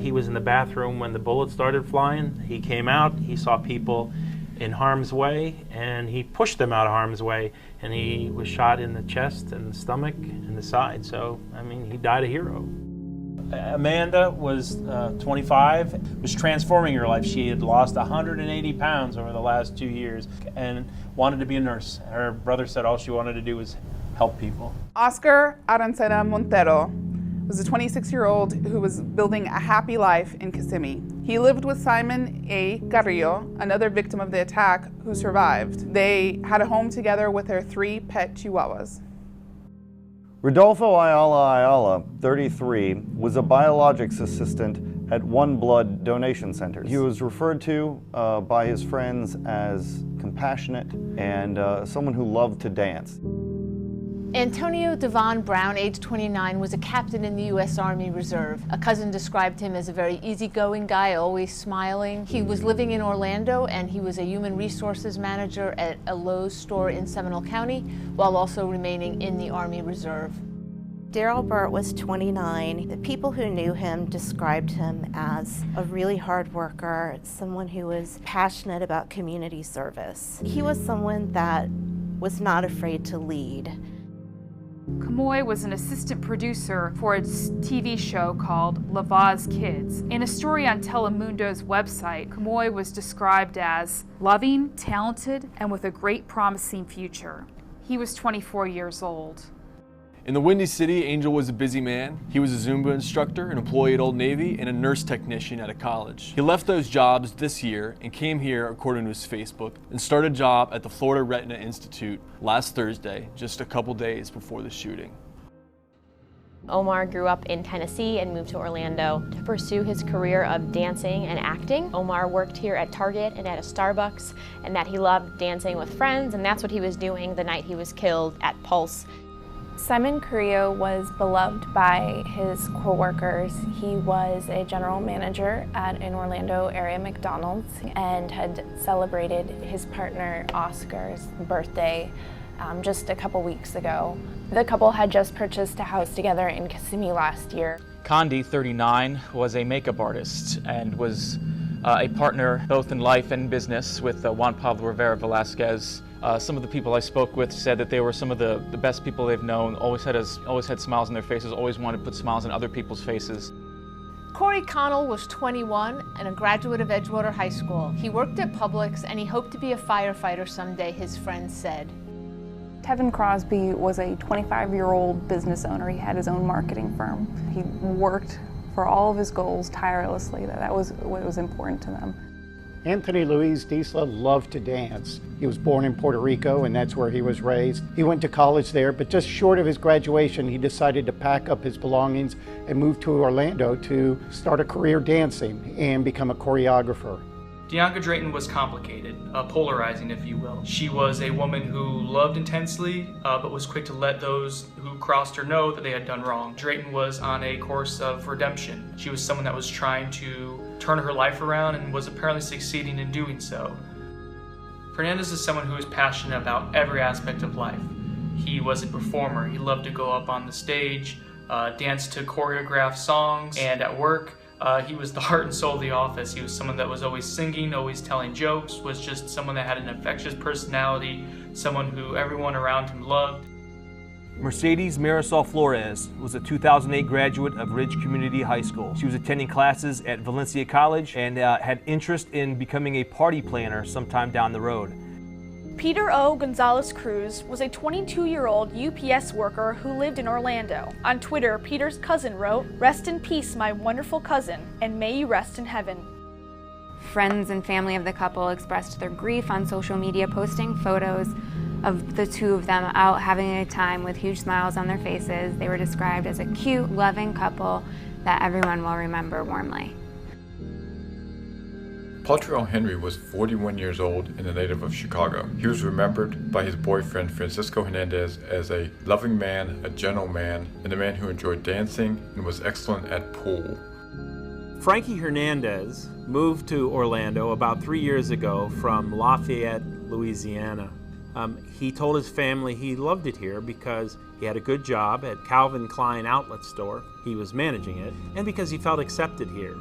He was in the bathroom when the bullets started flying. He came out, he saw people in harm's way, and he pushed them out of harm's way, and he was shot in the chest and the stomach and the side. So, I mean, he died a hero. Amanda was 25, was transforming her life. She had lost 180 pounds over the last 2 years and wanted to be a nurse. Her brother said all she wanted to do was help people. Oscar Arancena Montero was a 26-year-old who was building a happy life in Kissimmee. He lived with Simon A. Carrillo, another victim of the attack, who survived. They had a home together with their 3 pet chihuahuas. Rodolfo Ayala, 33, was a biologics assistant at One Blood donation centers. He was referred to by his friends as compassionate and someone who loved to dance. Antonio Davon Brown, age 29, was a captain in the U.S. Army Reserve. A cousin described him as a very easygoing guy, always smiling. He was living in Orlando, and he was a human resources manager at a Lowe's store in Seminole County, while also remaining in the Army Reserve. Darrell Burt was 29. The people who knew him described him as a really hard worker, someone who was passionate about community service. He was someone that was not afraid to lead. Camoy was an assistant producer for a TV show called Lava's Kids. In a story on Telemundo's website, Camoy was described as loving, talented, and with a great promising future. He was 24 years old. In the Windy City, Angel was a busy man. He was a Zumba instructor, an employee at Old Navy, and a nurse technician at a college. He left those jobs this year and came here, according to his Facebook, and started a job at the Florida Retina Institute last Thursday, just a couple days before the shooting. Omar grew up in Tennessee and moved to Orlando to pursue his career of dancing and acting. Omar worked here at Target and at a Starbucks, and that he loved dancing with friends, and that's what he was doing the night he was killed at Pulse. Simon Carrillo was beloved by his co-workers. He was a general manager at an Orlando area McDonald's and had celebrated his partner Oscar's birthday just a couple weeks ago. The couple had just purchased a house together in Kissimmee last year. Condi, 39, was a makeup artist and was a partner both in life and business with Juan Pablo Rivera Velasquez. Some of the people I spoke with said that they were some of the best people they've known, always had smiles on their faces, always wanted to put smiles on other people's faces. Cory Connell was 21 and a graduate of Edgewater High School. He worked at Publix and he hoped to be a firefighter someday, his friends said. Tevin Crosby was a 25-year-old business owner. He had his own marketing firm. He worked for all of his goals tirelessly. That was what was important to them. Anthony Luis Diesla loved to dance. He was born in Puerto Rico, and that's where he was raised. He went to college there, but just short of his graduation, he decided to pack up his belongings and move to Orlando to start a career dancing and become a choreographer. Dianca Drayton was complicated, polarizing, if you will. She was a woman who loved intensely, but was quick to let those who crossed her know that they had done wrong. Drayton was on a course of redemption. She was someone that was trying to turn her life around and was apparently succeeding in doing so. Fernandez is someone who is passionate about every aspect of life. He was a performer. He loved to go up on the stage, dance to choreographed songs, and at work, he was the heart and soul of the office. He was someone that was always singing, always telling jokes, was just someone that had an infectious personality, someone who everyone around him loved. Mercedes Marisol Flores was a 2008 graduate of Ridge Community High School. She was attending classes at Valencia College and had interest in becoming a party planner sometime down the road. Peter O. Gonzalez Cruz was a 22-year-old UPS worker who lived in Orlando. On Twitter, Peter's cousin wrote, "Rest in peace, my wonderful cousin, and may you rest in heaven." Friends and family of the couple expressed their grief on social media, posting photos of the two of them out having a time with huge smiles on their faces. They were described as a cute, loving couple that everyone will remember warmly. Patriel Henry was 41 years old and a native of Chicago. He was remembered by his boyfriend Francisco Hernandez as a loving man, a gentleman, and a man who enjoyed dancing and was excellent at pool. Frankie Hernandez moved to Orlando about 3 years ago from Lafayette, Louisiana. He told his family he loved it here because he had a good job at Calvin Klein outlet store. He was managing it, and because he felt accepted here.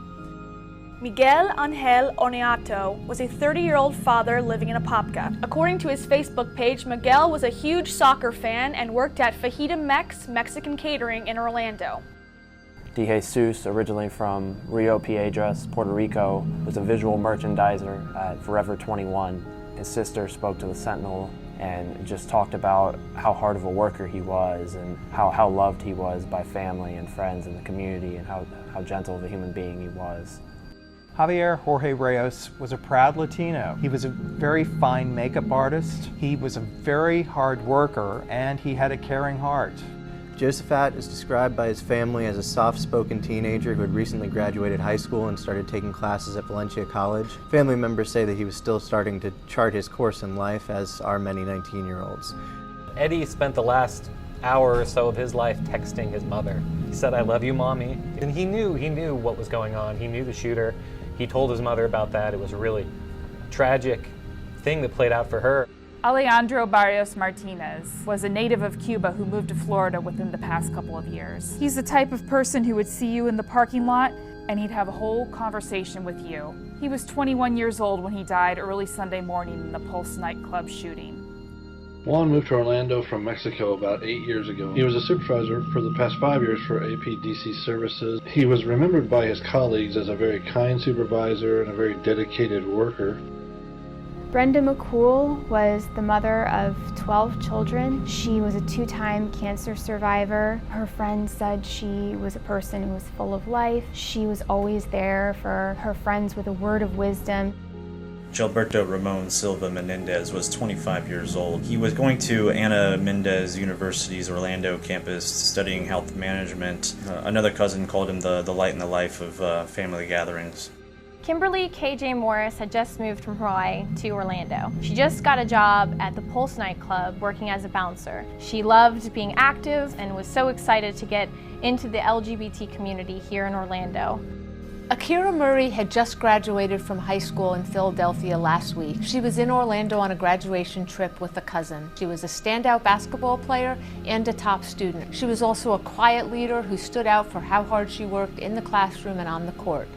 Miguel Angel Oneato was a 30-year-old father living in Apopka. According to his Facebook page, Miguel was a huge soccer fan and worked at Fajita Mex Mexican Catering in Orlando. De Jesus, originally from Rio Piedras, Puerto Rico, was a visual merchandiser at Forever 21. His sister spoke to the Sentinel and just talked about how hard of a worker he was and how loved he was by family and friends in the community and how gentle of a human being he was. Javier Jorge-Reyes was a proud Latino. He was a very fine makeup artist. He was a very hard worker, and he had a caring heart. Josephat is described by his family as a soft-spoken teenager who had recently graduated high school and started taking classes at Valencia College. Family members say that he was still starting to chart his course in life, as are many 19-year-olds. Eddie spent the last hour or so of his life texting his mother. He said, "I love you, Mommy." And he knew what was going on. He knew the shooter. He told his mother about that. It was a really tragic thing that played out for her. Alejandro Barrios Martinez was a native of Cuba who moved to Florida within the past couple of years. He's the type of person who would see you in the parking lot and he'd have a whole conversation with you. He was 21 years old when he died early Sunday morning in the Pulse nightclub shooting. Juan moved to Orlando from Mexico about 8 years ago. He was a supervisor for the past 5 years for APDC services. He was remembered by his colleagues as a very kind supervisor and a very dedicated worker. Brenda McCool was the mother of 12 children. She was a 2-time cancer survivor. Her friends said she was a person who was full of life. She was always there for her friends with a word of wisdom. Gilberto Ramon Silva Menendez was 25 years old. He was going to Ana Mendez University's Orlando campus studying health management. Another cousin called him the light in the life of family gatherings. Kimberly KJ Morris had just moved from Hawaii to Orlando. She just got a job at the Pulse nightclub working as a bouncer. She loved being active and was so excited to get into the LGBT community here in Orlando. Akyra Murray had just graduated from high school in Philadelphia last week. She was in Orlando on a graduation trip with a cousin. She was a standout basketball player and a top student. She was also a quiet leader who stood out for how hard she worked in the classroom and on the court.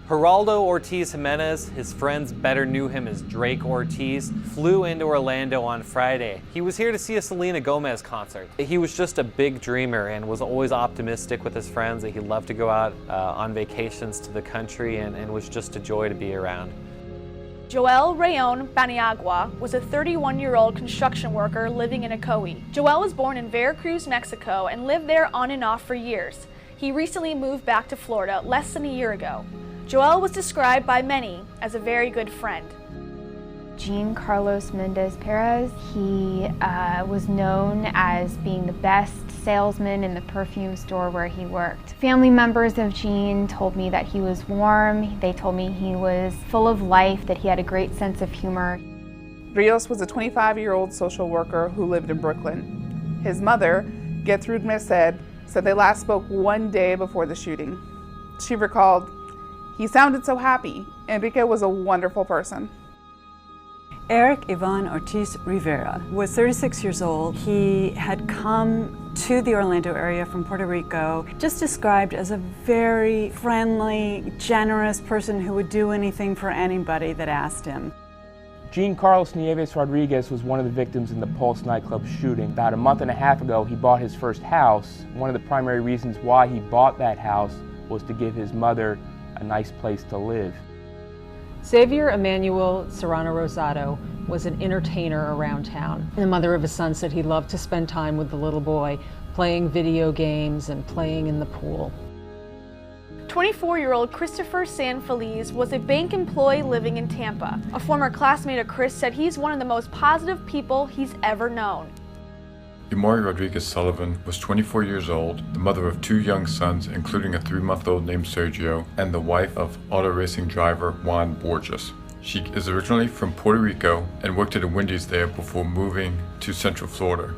Geraldo Ortiz Jimenez, his friends better knew him as Drake Ortiz, flew into Orlando on Friday. He was here to see a Selena Gomez concert. He was just a big dreamer and was always optimistic with his friends that he loved to go out on vacations to the country and was just a joy to be around. Joel Rayon Paniagua was a 31-year-old construction worker living in Ocoee. Joel was born in Veracruz, Mexico and lived there on and off for years. He recently moved back to Florida less than a year ago. Joel was described by many as a very good friend. Jean Carlos Mendez Perez, he was known as being the best salesman in the perfume store where he worked. Family members of Jean told me that he was warm. They told me he was full of life, that he had a great sense of humor. Rios was a 25-year-old social worker who lived in Brooklyn. His mother, Gertrude Merced, said they last spoke one day before the shooting. She recalled, "He sounded so happy. Enrique was a wonderful person." Eric Ivan Ortiz Rivera was 36 years old. He had come to the Orlando area from Puerto Rico, just described as a very friendly, generous person who would do anything for anybody that asked him. Jean Carlos Nieves Rodriguez was one of the victims in the Pulse nightclub shooting. About a month and a half ago, he bought his first house. One of the primary reasons why he bought that house was to give his mother a nice place to live. Xavier Emmanuel Serrano Rosado was an entertainer around town. And the mother of his son said he loved to spend time with the little boy, playing video games and playing in the pool. 24-year-old Christopher Sanfeliz was a bank employee living in Tampa. A former classmate of Chris said he's one of the most positive people he's ever known. Imari Rodriguez Sullivan was 24 years old, the mother of 2 young sons, including a 3-month-old named Sergio, and the wife of auto racing driver Juan Borges. She is originally from Puerto Rico and worked at a Wendy's there before moving to Central Florida.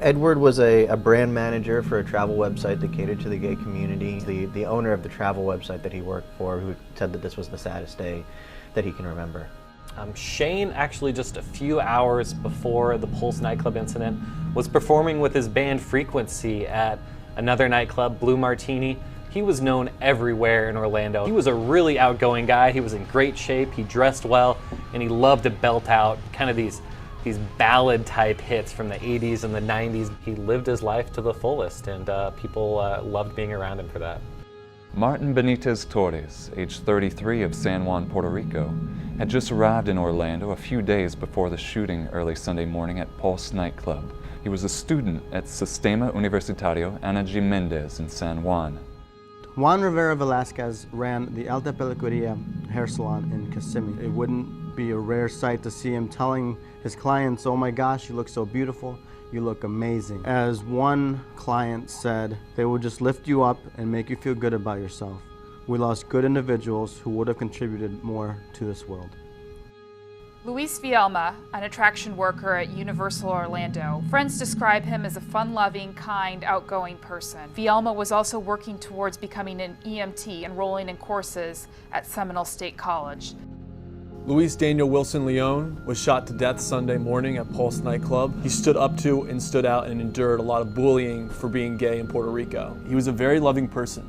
Edward was a brand manager for a travel website that catered to the gay community. The owner of the travel website that he worked for, who said that this was the saddest day that he can remember. Shane, actually just a few hours before the Pulse nightclub incident, was performing with his band Frequency at another nightclub, Blue Martini. He was known everywhere in Orlando. He was a really outgoing guy. He was in great shape, he dressed well, and he loved to belt out kind of these ballad type hits from the 80s and the 90s. He lived his life to the fullest, and people loved being around him for that. Martin Benitez Torres, age 33, of San Juan, Puerto Rico, had just arrived in Orlando a few days before the shooting early Sunday morning at Pulse Nightclub. He was a student at Sistema Universitario Ana G. Mendez in San Juan. Juan Rivera Velasquez ran the Alta Peluqueria hair salon in Kissimmee. It wouldn't be a rare sight to see him telling his clients, "Oh my gosh, you look so beautiful, you look amazing." As one client said, they would just lift you up and make you feel good about yourself. We lost good individuals who would have contributed more to this world. Luis Vielma, an attraction worker at Universal Orlando. Friends describe him as a fun-loving, kind, outgoing person. Vielma was also working towards becoming an EMT, enrolling in courses at Seminole State College. Luis Daniel Wilson Leon was shot to death Sunday morning at Pulse Nightclub. He stood up to and stood out and endured a lot of bullying for being gay in Puerto Rico. He was a very loving person.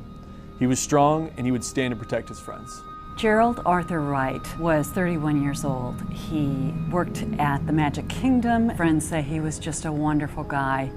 He was strong and he would stand and protect his friends. Gerald Arthur Wright was 31 years old. He worked at the Magic Kingdom. Friends say he was just a wonderful guy.